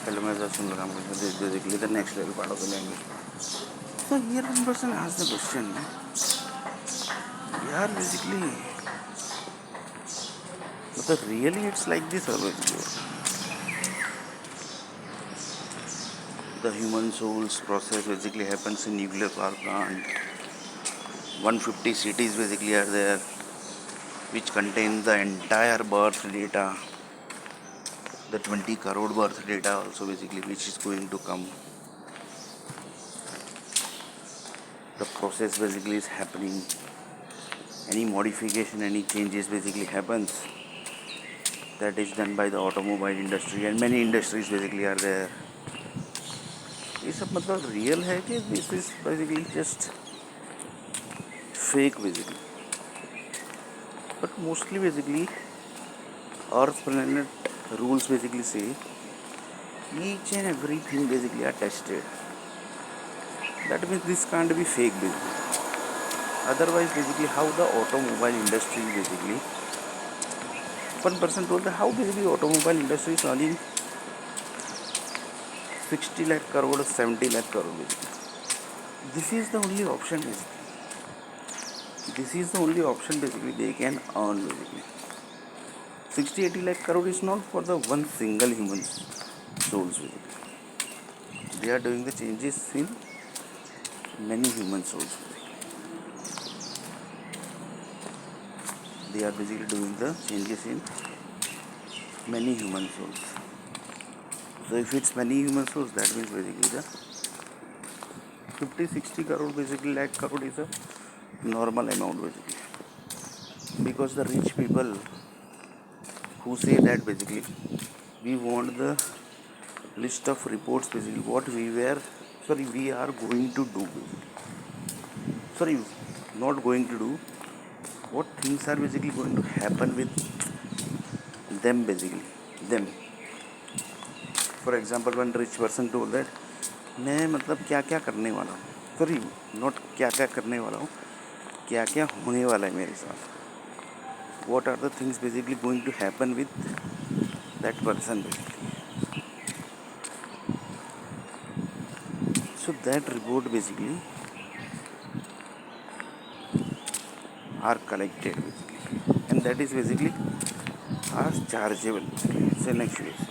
पहले मैं just सुन रहा हूँ this is basically the next level part of the language. So here one person asked the question, यार basically मतलब really it's like this or basically the human soul's process basically happens in nuclear power plant. 150 cities basically are there, which contain the entire birth data, the 20 crore birth data also basically which is going to come. The process basically is happening. Any modification, any changes basically happens. That is done by the automobile industry and many industries basically are there. ये सब मतलब real है कि this is basically just fake basically but mostly basically earth planet rules basically say each and everything basically are tested. That means this can't be fake basically. Otherwise basically how the automobile industry basically one person told that how basically automobile industry is earning 60 lakh crore or 70 lakh crore basically. This is the only option basically. This is the only option basically they can earn basically. 60-80 lakh crore is not for the one single human souls basically. They are doing the changes in many human souls basically. They are basically doing the changes in many human souls. So if it's many human souls, that means basically the 50-60 crore basically lakh crore is a normal amount basically. Because the rich people who say that basically we want the list of reports basically what we are going to do basically. Sorry, not going to do, what things are basically going to happen with them basically. Them, for example, one rich person told that मैं मतलब क्या क्या करने वाला हूँ, sorry not क्या क्या करने वाला हूँ, क्या क्या होने वाला है मेरे साथ. What are the things basically going to happen with that person basically. So that report basically are collected basically, and that is basically are chargeable basically. So next phase.